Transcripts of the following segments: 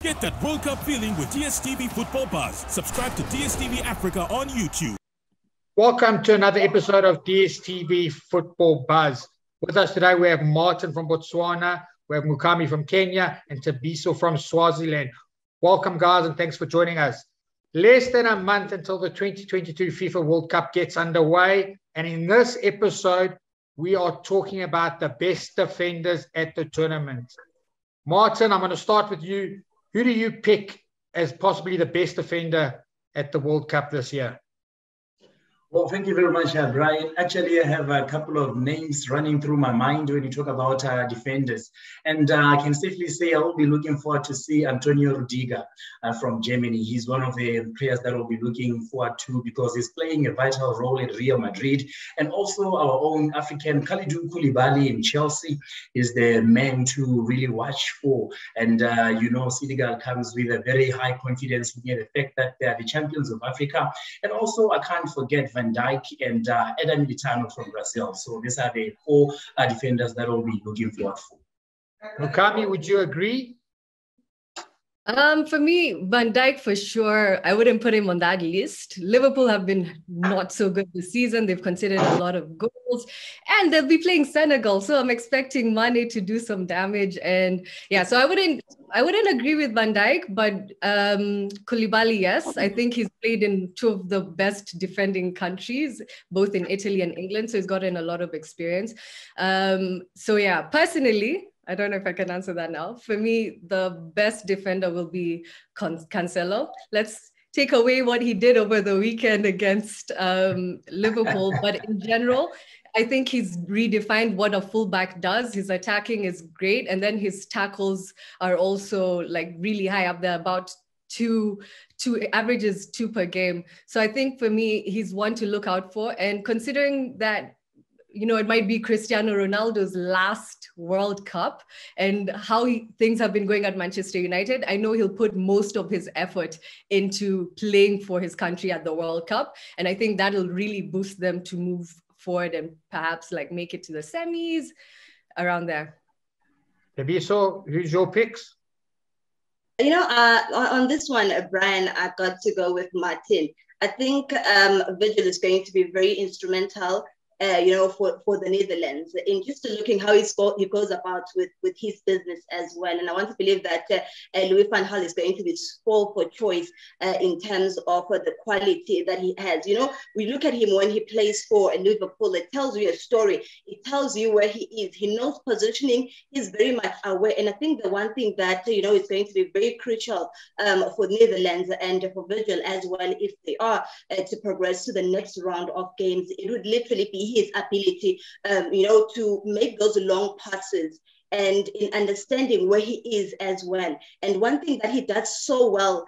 Get that World Cup feeling with DStv Football Buzz. Subscribe to DStv Africa on YouTube. Welcome to another episode of DStv Football Buzz. With us today, we have Martin from Botswana, we have Mukami from Kenya, and Tabiso from Swaziland. Welcome, guys, and thanks for joining us. Less than a month until the 2022 FIFA World Cup gets underway, and in this episode, we are talking about the best defenders at the tournament. Martin, I'm going to start with you. Who do you pick as possibly the best defender at the World Cup this year? Well, thank you very much, Brian. Actually, I have a couple of names running through my mind when you talk about defenders. And I can safely say I will be looking forward to see Antonio Rudiger from Germany. He's one of the players that we'll be looking forward to because he's playing a vital role at Real Madrid. And also our own African Kalidou Koulibaly in Chelsea is the man to really watch for. And, Senegal comes with a very high confidence in the fact that they are the champions of Africa. And also, I can't forget Van Dijk and Eder Militão from Brazil. So these are the four defenders that we'll be looking forward for. Mukami, would you agree? For me, Van Dijk for sure. I wouldn't put him on that list. Liverpool have been not so good this season. They've conceded a lot of goals, and they'll be playing Senegal. So I'm expecting Mane to do some damage. And yeah, so I wouldn't agree with Van Dijk, but Koulibaly, yes, I think he's played in two of the best defending countries, both in Italy and England. So he's gotten a lot of experience. So yeah, personally, I don't know if I can answer that now. For me, the best defender will be Cancelo. Let's take away what he did over the weekend against Liverpool. But in general, I think he's redefined what a fullback does. His attacking is great. And then his tackles are also like really high up there, about two averages 2 per game. So I think for me, he's one to look out for. And considering that, it might be Cristiano Ronaldo's last World Cup and how things have been going at Manchester United, I know he'll put most of his effort into playing for his country at the World Cup. And I think that'll really boost them to move forward and perhaps like make it to the semis around there. Tabiso, who's your picks? On this one, Brian, I got to go with Martin. I think Virgil is going to be very instrumental for the Netherlands, in just looking how he goes about with his business as well. And I want to believe that Louis van Gaal is going to be spoiled for choice in terms of the quality that he has. We look at him when he plays for Liverpool, it tells you a story. It tells you where he is. He knows positioning. He's very much aware. And I think the one thing that, is going to be very crucial for Netherlands and for Virgil as well, if they are to progress to the next round of games, it would literally be his ability, to make those long passes and in understanding where he is as well. And one thing that he does so well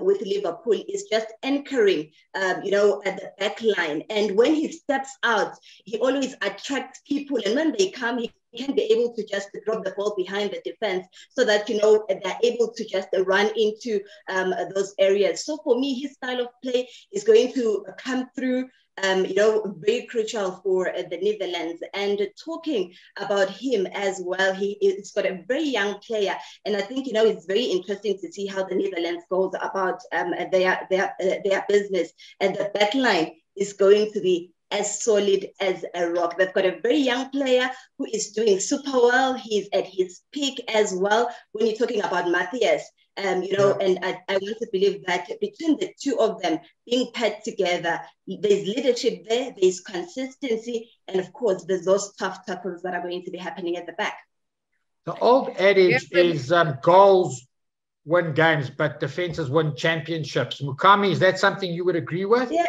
with Liverpool is just anchoring, at the back line. And when he steps out, he always attracts people. And when they come, he can be able to just drop the ball behind the defense so that, they're able to just run into those areas. So for me, his style of play is going to come through, very crucial for the Netherlands. And talking about him as well, he's got a very young player. And I think, it's very interesting to see how the Netherlands goes about their business. And the back line is going to be as solid as a rock. They've got a very young player who is doing super well. He's at his peak as well. When you're talking about Matthias, and I want to believe that between the two of them being paired together, there's leadership there, there's consistency, and of course, there's those tough tackles that are going to be happening at the back. The old adage is goals win games, but defenses win championships. Mukami, is that something you would agree with? Yeah.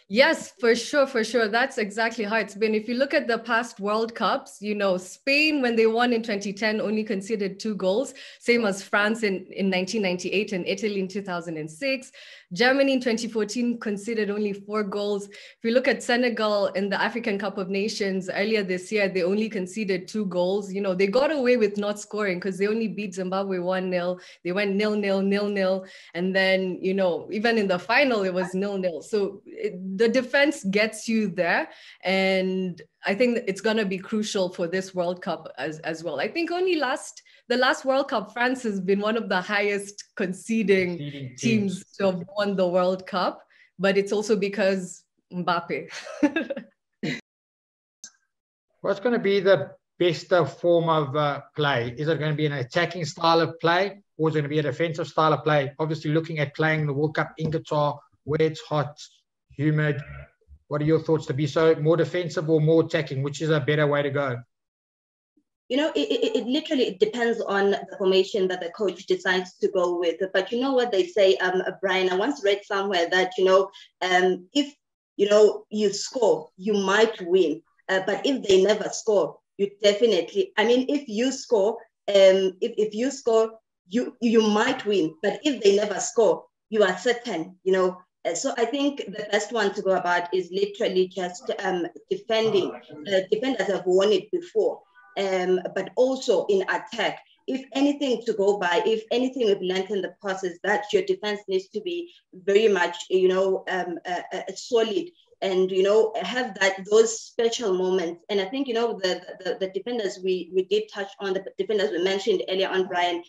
Yes, for sure. That's exactly how it's been. If you look at the past World Cups, Spain, when they won in 2010, only conceded 2 goals, same as France in 1998 and Italy in 2006. Germany in 2014 conceded only 4 goals. If you look at Senegal in the African Cup of Nations earlier this year, they only conceded 2 goals. They got away with not scoring because they only beat Zimbabwe 1-0. They went 0-0, 0-0. And then, even in the final, it was 0-0. So the defense gets you there. And I think it's going to be crucial for this World Cup as well. I think the last World Cup, France has been one of the highest conceding teams to have won the World Cup, but it's also because Mbappe. What's going to be the best form of play? Is it going to be an attacking style of play, or is it going to be a defensive style of play? Obviously, looking at playing the World Cup in Qatar, where it's hot, humid, what are your thoughts? To be so more defensive or more attacking? Which is a better way to go? You know, it literally depends on the formation that the coach decides to go with. But you know what they say, Brian? I once read somewhere that, if, you score, you might win. But if they never score, you definitely, if you score, if you score, you might win. But if they never score, you are certain, So I think the best one to go about is literally just defending. Defenders have won it before, but also in attack. If anything to go by, if anything we've learned in the process, that your defense needs to be very much, solid, and have those special moments. And I think the defenders we did touch on, the defenders we mentioned earlier on, Brian,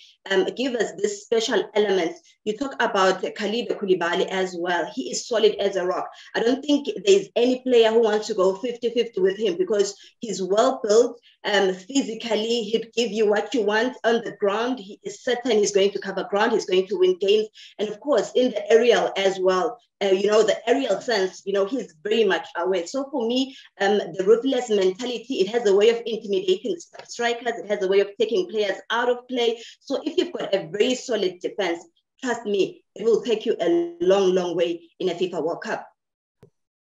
give us this special elements. You talk about Khalid Koulibaly as well. He is solid as a rock. I don't think there's any player who wants to go 50-50 with him, because he's well built. Physically, he'd give you what you want on the ground. He is certain he's going to cover ground. He's going to win games. And of course, in the aerial as well, the aerial sense, he's very much aware. So for me, the ruthless mentality, it has a way of intimidating strikers. It has a way of taking players out of play. So if you've got a very solid defense, trust me, it will take you a long, long way in a FIFA World Cup.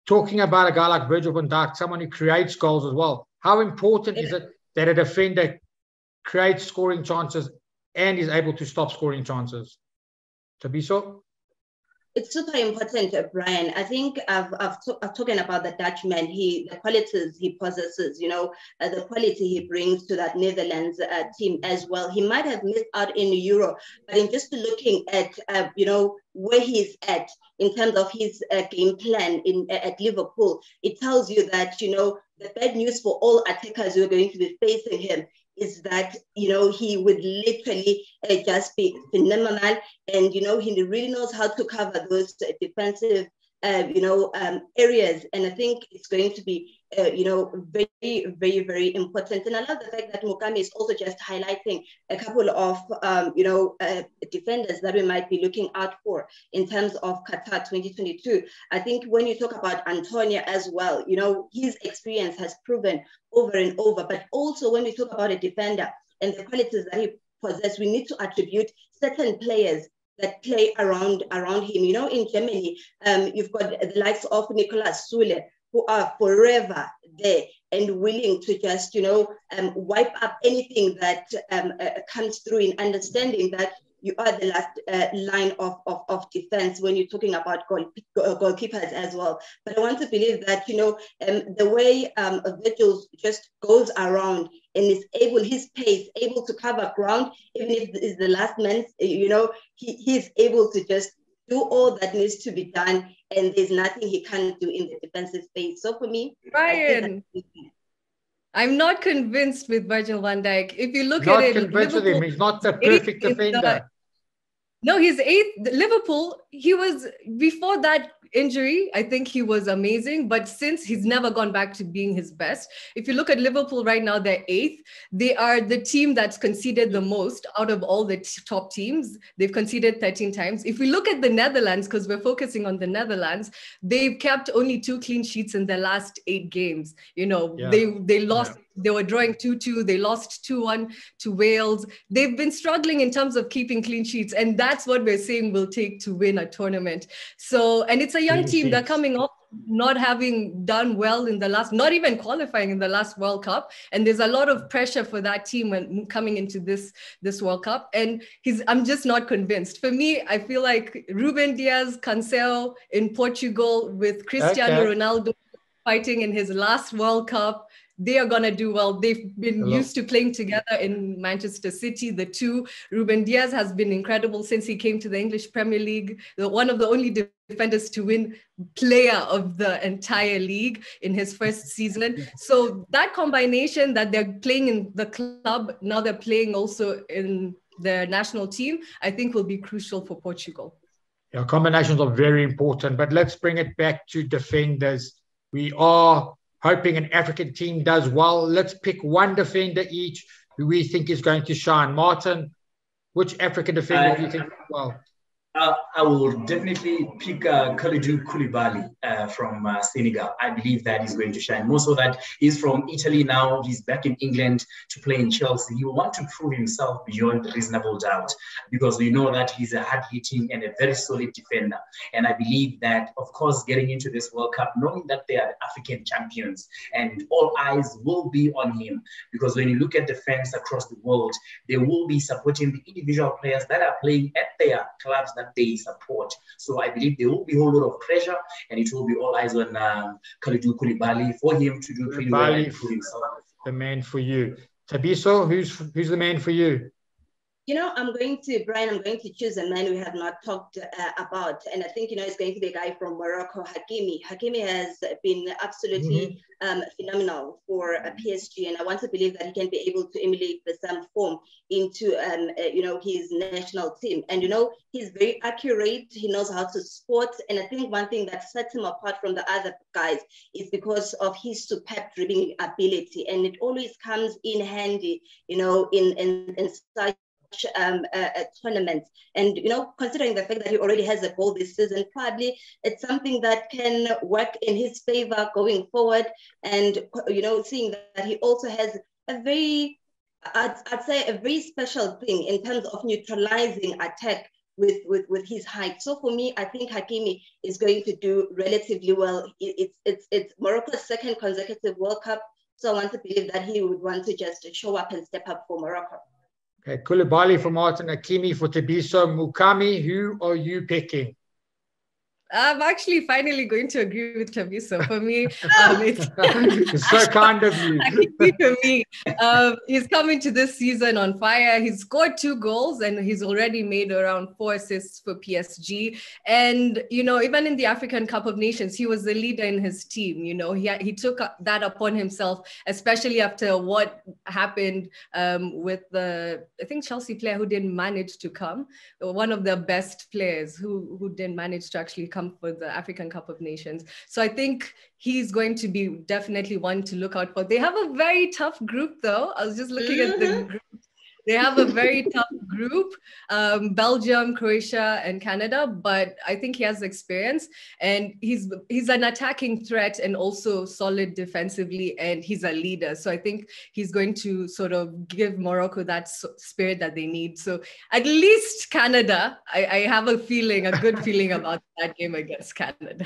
Talking about a guy like Virgil van Dijk, someone who creates goals as well, how important is it that a defender creates scoring chances and is able to stop scoring chances? To be so? It's super important, Brian. I think I've talking about the Dutchman. The qualities he possesses, the quality he brings to that Netherlands team as well. He might have missed out in the Euro, but in just looking at, where he's at in terms of his game plan at Liverpool, it tells you that, the bad news for all attackers who are going to be facing him is that, he would literally just be phenomenal. And, he really knows how to cover those defensive, areas. And I think it's going to be, very, very, very important. And I love the fact that Mukami is also just highlighting a couple of, defenders that we might be looking out for in terms of Qatar 2022. I think when you talk about Antonio as well, his experience has proven over and over. But also when we talk about a defender and the qualities that he possesses, we need to attribute certain players that play around him. In Germany, you've got the likes of Nicolas Sule, who are forever there and willing to just, wipe up anything that comes through, in understanding that you are the last line of defense when you're talking about goalkeepers as well. But I want to believe that, the way Virgil just goes around and is his pace, able to cover ground, even if it's the last man, he's able to just do all that needs to be done, and there's nothing he can't do in the defensive space. So for me, Ryan, I'm not convinced with Virgil van Dijk. If you look not at it, convinced with him. He's not the perfect defender. No, he's eighth. Liverpool, he was, before that injury, I think he was amazing. But since, he's never gone back to being his best. If you look at Liverpool right now, they're eighth. They are the team that's conceded the most out of all the top teams. They've conceded 13 times. If we look at the Netherlands, because we're focusing on the Netherlands, they've kept only 2 clean sheets in their last 8 games. They lost. Yeah. They were drawing 2-2. They lost 2-1 to Wales. They've been struggling in terms of keeping clean sheets. And that's what we're saying will take to win a tournament. So, and it's a young team. They're coming off not having done well in the last, not even qualifying in the last World Cup. And there's a lot of pressure for that team when coming into this World Cup. And I'm just not convinced. For me, I feel like Ruben Diaz, Cancelo in Portugal with Cristiano Ronaldo fighting in his last World Cup. they are going to do well. They've been used to playing together in Manchester City. The two, Ruben Diaz has been incredible since he came to the English Premier League. One of the only defenders to win player of the entire league in his first season. So that combination that they're playing in the club, now they're playing also in the national team, I think will be crucial for Portugal. Yeah, combinations are very important, but let's bring it back to defenders. We are hoping an African team does well. Let's pick one defender each who we think is going to shine. Martin, which African defender do you think well? I will definitely pick Kalidou Koulibaly from Senegal. I believe that he's going to shine. More so that he's from Italy now. He's back in England to play in Chelsea. He will want to prove himself beyond reasonable doubt because we know that he's a hard-hitting and a very solid defender. And I believe that, of course, getting into this World Cup, knowing that they are African champions and all eyes will be on him because when you look at the fans across the world, they will be supporting the individual players that are playing at their clubs that they support. So I believe there will be a whole lot of pressure and it will be all eyes on Kalidou Koulibaly for him to do pretty well and prove himself. The man for you. Thabiso, who's the man for you? You know, Brian, I'm going to choose a man we have not talked about. And I think, it's going to be a guy from Morocco, Hakimi. Hakimi has been absolutely phenomenal for PSG. And I want to believe that he can be able to emulate the same form into, his national team. And, he's very accurate. He knows how to spot. And I think one thing that sets him apart from the other guys is because of his superb dribbling ability. And it always comes in handy, in such a tournament. And considering the fact that he already has a goal this season, probably it's something that can work in his favor going forward. And seeing that he also has a very, I'd say a very special thing in terms of neutralizing attack with his height. So for me, I think Hakimi is going to do relatively well. It's Morocco's second consecutive World Cup, so I want to believe that he would want to just show up and step up for Morocco. Okay, Koulibaly for Martin, Hakimi for Thabiso. Mukami, who are you picking? I'm actually finally going to agree with Thabiso. For me, it's so kind of you. For me, he's coming to this season on fire. He's scored 2 goals and he's already made around 4 assists for PSG. And, even in the African Cup of Nations, he was the leader in his team. He took that upon himself, especially after what happened with the, I think, Chelsea player who didn't manage to come. One of the best players who didn't manage to actually come for the African Cup of Nations. So I think he's going to be definitely one to look out for. They have a very tough group though. I was just looking at the group. They have a very tough group, Belgium, Croatia, and Canada, but I think he has experience and he's an attacking threat and also solid defensively, and he's a leader. So I think he's going to sort of give Morocco that spirit that they need. So at least Canada, I have a good feeling about that game against Canada.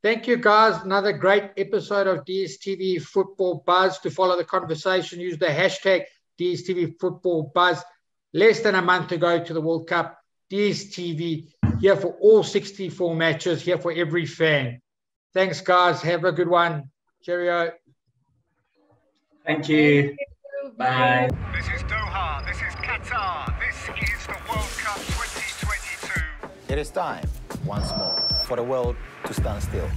Thank you, guys. Another great episode of DStv Football Buzz. To follow the conversation, use the hashtag DStv Football Buzz. Less than a month to go to the World Cup. DStv here for all 64 matches, here for every fan. Thanks, guys. Have a good one. Cheerio. Thank you. Bye. This is Doha. This is Qatar. This is the World Cup 2022. It is time, once more, for the world to stand still.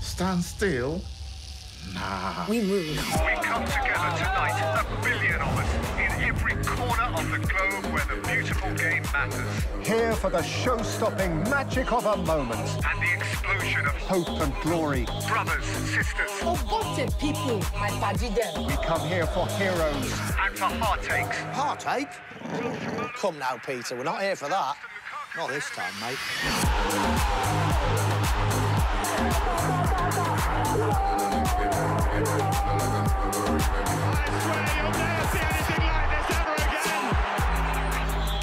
Stand still? Nah. We come together tonight, 1 billion of us, in every corner of the globe where the beautiful game matters. Here for the show-stopping magic of a moment. And the explosion of hope and glory. Brothers, sisters. Forgotten people, my body them. We come here for heroes. And for heartaches. Heartache? Come now, Peter, we're not here for that. Not this time, mate.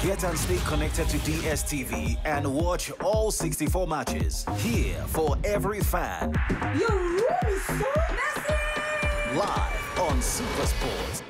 Get and stay connected to DStv and watch all 64 matches. Here for every fan. You're really so messy! Live on Super Sports.